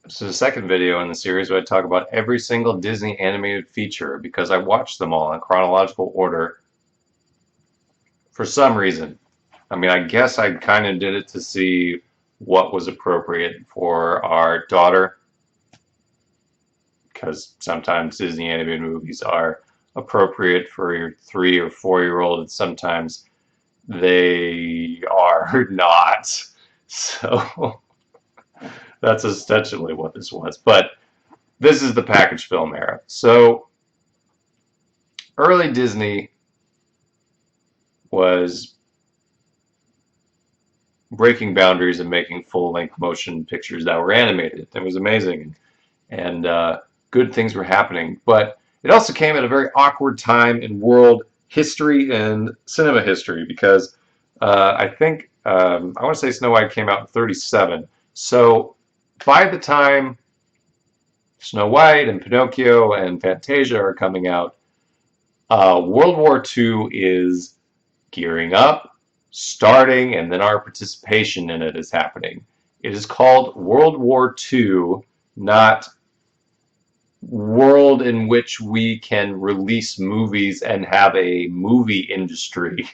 This is the second video in the series where I talk about every single Disney animated feature because I watched them all in chronological order for some reason. I mean, I guess I kind of did it to see what was appropriate for our daughter because sometimes Disney animated movies are appropriate for your 3 or 4 year old and sometimes they are not. So that's essentially what this was. But this is the package film era. So early Disney was breaking boundaries and making full-length motion pictures that were animated. It was amazing, and good things were happening. But it also came at a very awkward time in world history and cinema history because I think I want to say Snow White came out in '37. So by the time Snow White and Pinocchio and Fantasia are coming out, World War II is gearing up, starting, and then our participation in it is happening. It is called World War II, not world in which we can release movies and have a movie industry,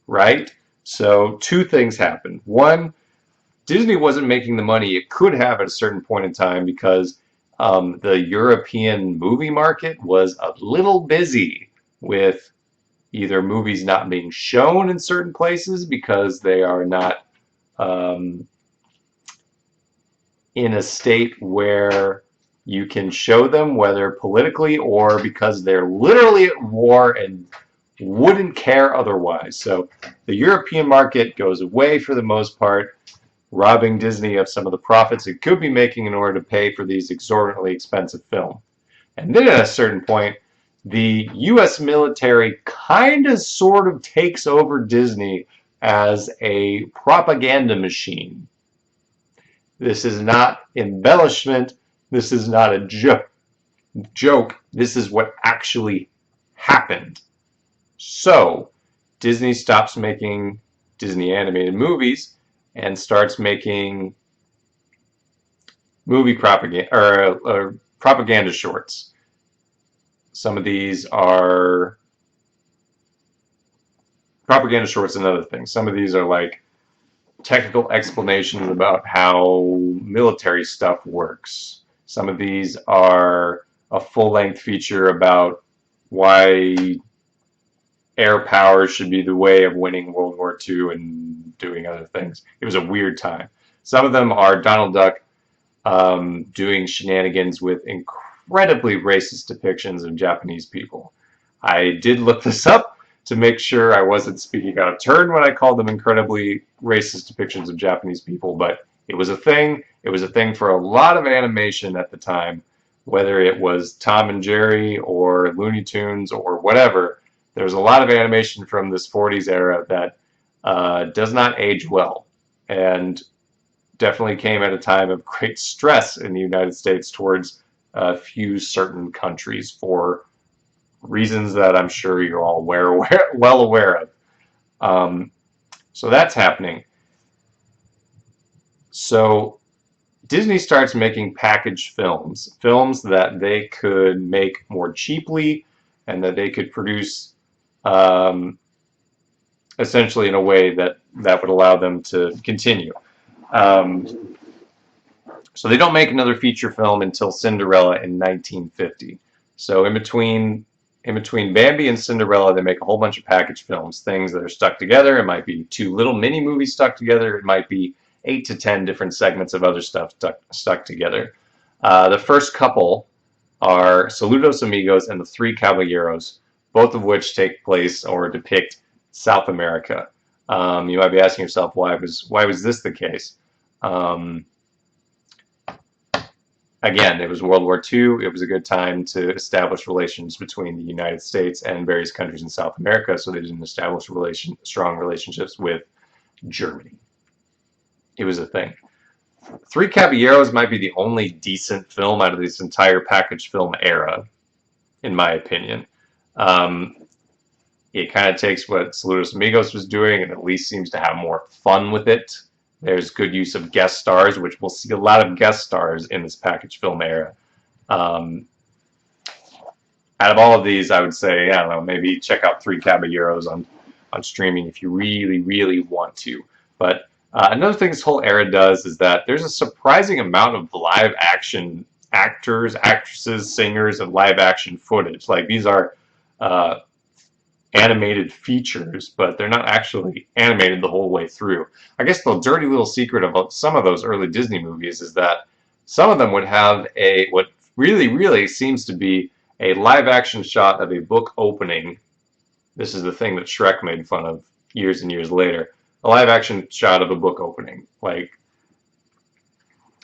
right? So two things happened. One, Disney wasn't making the money it could have at a certain point in time because the European movie market was a little busy with either movies not being shown in certain places because they are not um, in a state where you can show them, whether politically or because they're literally at war and wouldn't care otherwise. So the European market goes away for the most part, robbing Disney of some of the profits it could be making in order to pay for these exorbitantly expensive films. And then at a certain point, the US military kind of sort of takes over Disney as a propaganda machine. This is not embellishment. This is not a joke. This is what actually happened. So, Disney stops making Disney animated movies and starts making movie propaganda or propaganda shorts. Some of these are propaganda shorts and other things. Some of these are like technical explanations about how military stuff works. Some of these are a full-length feature about why air power should be the way of winning World War II and doing other things. It was a weird time. Some of them are Donald Duck doing shenanigans with incredibly racist depictions of Japanese people. I did look this up to make sure I wasn't speaking out of turn when I called them incredibly racist depictions of Japanese people, but it was a thing. It was a thing for a lot of animation at the time, whether it was Tom and Jerry or Looney Tunes or whatever. There was a lot of animation from this '40s era that does not age well, and definitely came at a time of great stress in the United States towards a few certain countries for reasons that I'm sure you're all well aware of. Um, so that's happening. So Disney starts making packaged films, films that they could make more cheaply and that they could produce um, essentially in a way that would allow them to continue. Um, So they don't make another feature film until Cinderella in 1950. So in between Bambi and Cinderella, they make a whole bunch of package films, things that are stuck together. It might be two little mini movies stuck together. It might be 8 to 10 different segments of other stuff stuck together. The first couple are Saludos Amigos and The Three Caballeros, both of which take place or depict South America. You might be asking yourself, why was this the case? Um, Again, it was World War II. It was a good time to establish relations between the United States and various countries in South America, so they didn't establish strong relationships with Germany. It was a thing. Three Caballeros might be the only decent film out of this entire package film era, in my opinion. Um, it kind of takes what Saludos Amigos was doing and at least seems to have more fun with it There's good use of guest stars, which we'll see a lot of guest stars in this package film era. Um, Out of all of these, I would say, I don't know, maybe check out Three Caballeros on streaming if you really, really want to. But another thing this whole era does is that there's a surprising amount of live action actors, actresses, singers, and live action footage. Like these are uh, animated features, but they're not actually animated the whole way through. I guess the dirty little secret about some of those early Disney movies is that some of them would have a what really, really seems to be a live action shot of a book opening. This is the thing that Shrek made fun of years and years later. A live action shot of a book opening. Like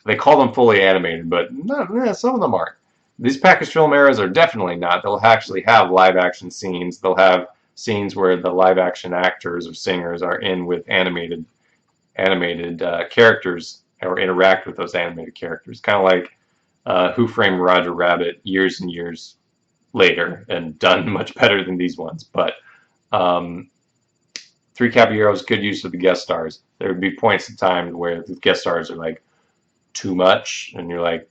they call them fully animated, but no, some of them aren't. These package film eras are definitely not. They'll actually have live action scenes. They'll have scenes where the live action actors or singers are in with animated characters or interact with those animated characters. Kind of like Who Framed Roger Rabbit years and years later and done much better than these ones. But um, Three Caballeros, good use of the guest stars. There would be points in time where the guest stars are like too much, and you're like,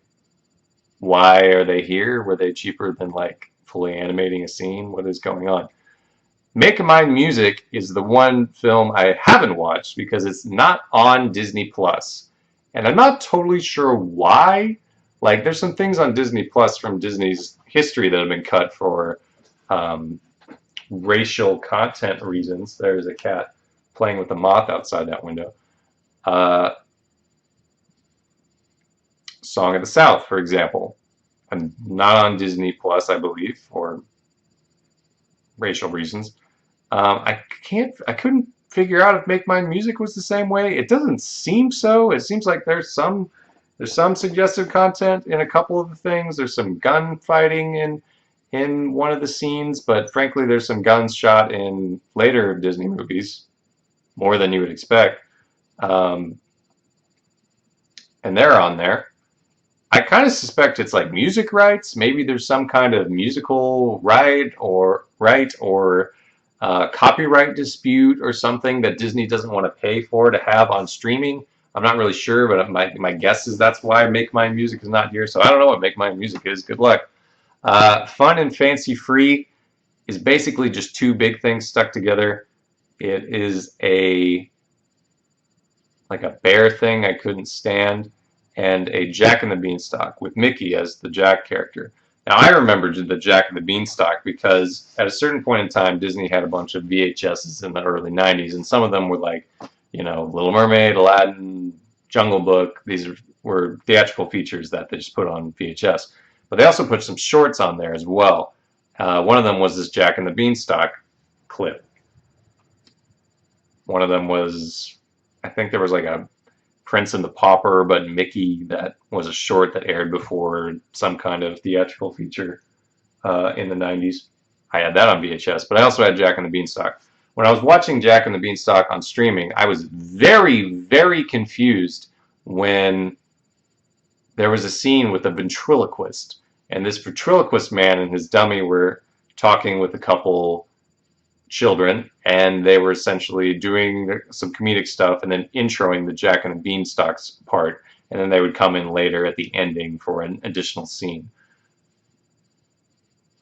why are they here? Were they cheaper than like fully animating a scene? What is going on? Make Mine Music is the one film I haven't watched because it's not on Disney Plus. And I'm not totally sure why. Like, there's some things on Disney Plus from Disney's history that have been cut for um, racial content reasons. There's a cat playing with a moth outside that window. Uh, Song of the South, for example. I'm not on Disney Plus, I believe, for racial reasons. I couldn't figure out if Make Mine Music was the same way. It doesn't seem so. It seems like there's some suggestive content in a couple of the things. There's some gunfighting in one of the scenes, but frankly, there's some guns shot in later Disney movies, more than you would expect, um, and they're on there. I kind of suspect it's like music rights. Maybe there's some kind of musical right or copyright dispute or something that Disney doesn't want to pay for to have on streaming. I'm not really sure, but my guess is that's why Make Mine Music is not here. So I don't know what Make Mine Music is. Good luck. Fun and Fancy Free is basically just two big things stuck together. It is a like a bear thing I couldn't stand, and a Jack and the Beanstalk with Mickey as the Jack character. Now I remember the Jack and the Beanstalk because at a certain point in time Disney had a bunch of VHSs in the early 90s, and some of them were like, you know, Little Mermaid, Aladdin, Jungle Book. These were theatrical features that they just put on VHS. But they also put some shorts on there as well. One of them was this Jack and the Beanstalk clip. One of them was, I think there was like a Prince and the Pauper, but Mickey, that was a short that aired before some kind of theatrical feature in the 90s. I had that on VHS, but I also had Jack and the Beanstalk. When I was watching Jack and the Beanstalk on streaming, I was very, very confused when there was a scene with a ventriloquist, and this ventriloquist man and his dummy were talking with a couple children, and they were essentially doing some comedic stuff and then introing the Jack and the Beanstalk's part, and then they would come in later at the ending for an additional scene.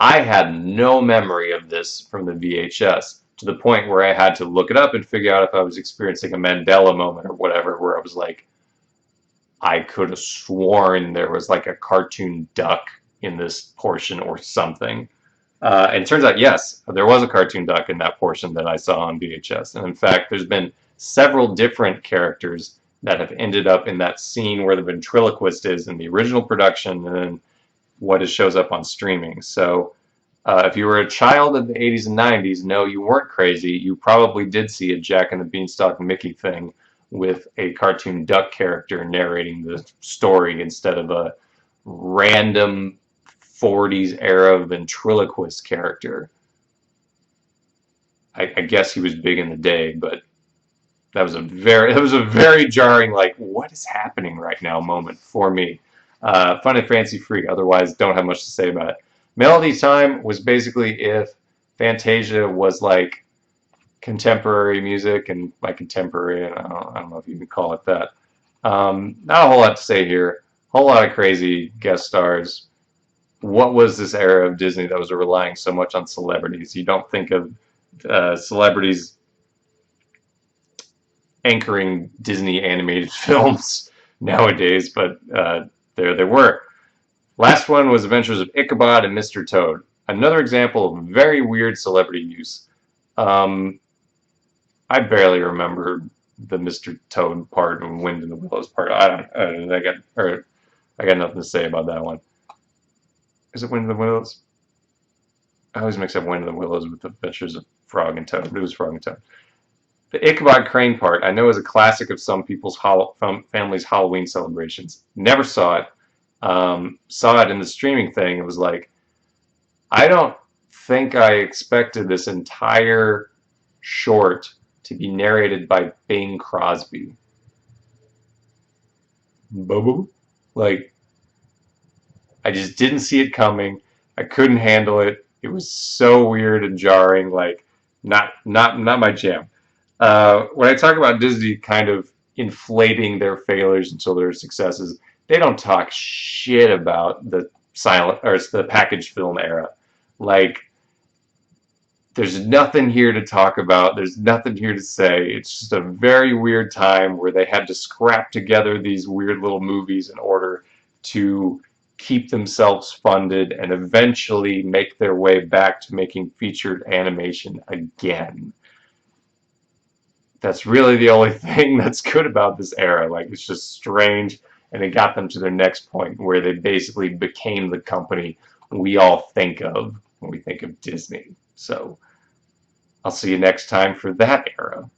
I had no memory of this from the VHS to the point where I had to look it up and figure out if I was experiencing a Mandela moment or whatever, where I was like, I could have sworn there was like a cartoon duck in this portion or something. And it turns out, yes, there was a cartoon duck in that portion that I saw on VHS. And in fact, there's been several different characters that have ended up in that scene where the ventriloquist is in the original production and then what it shows up on streaming. So if you were a child of the 80s and 90s, no, you weren't crazy. You probably did see a Jack and the Beanstalk Mickey thing with a cartoon duck character narrating the story instead of a random 40s era ventriloquist character. I guess he was big in the day, but that was a very jarring, like, what is happening right now moment for me. Fun and Fancy Free, otherwise don't have much to say about it. Melody Time was basically if Fantasia was like contemporary music, and by contemporary, I don't know if you can call it that. Not a whole lot to say here. Whole lot of crazy guest stars. What was this era of Disney that was relying so much on celebrities? You don't think of celebrities anchoring Disney animated films nowadays, but there they were. Last one was Adventures of Ichabod and Mr. Toad. Another example of very weird celebrity use. Um, I barely remember the Mr. Toad part and Wind in the Willows part. I got nothing to say about that one. Is it Wind in the Willows? I always mix up Wind in the Willows with the Adventures of Frog and Toad. It was Frog and Toad. The Ichabod Crane part, I know, is a classic of some people's family's Halloween celebrations. Never saw it. Saw it in the streaming thing. It was like, I don't think I expected this entire short to be narrated by Bing Crosby. Boo-boo. Like, I just didn't see it coming. I couldn't handle it. It was so weird and jarring. Like, not my jam. When I talk about Disney kind of inflating their failures until their successes, they don't talk shit about the silent or the package film era. Like, there's nothing here to talk about. There's nothing here to say. It's just a very weird time where they had to scrap together these weird little movies in order to keep themselves funded and eventually make their way back to making featured animation again. That's really the only thing that's good about this era. Like, it's just strange, and it got them to their next point where they basically became the company we all think of when we think of Disney. So I'll see you next time for that era.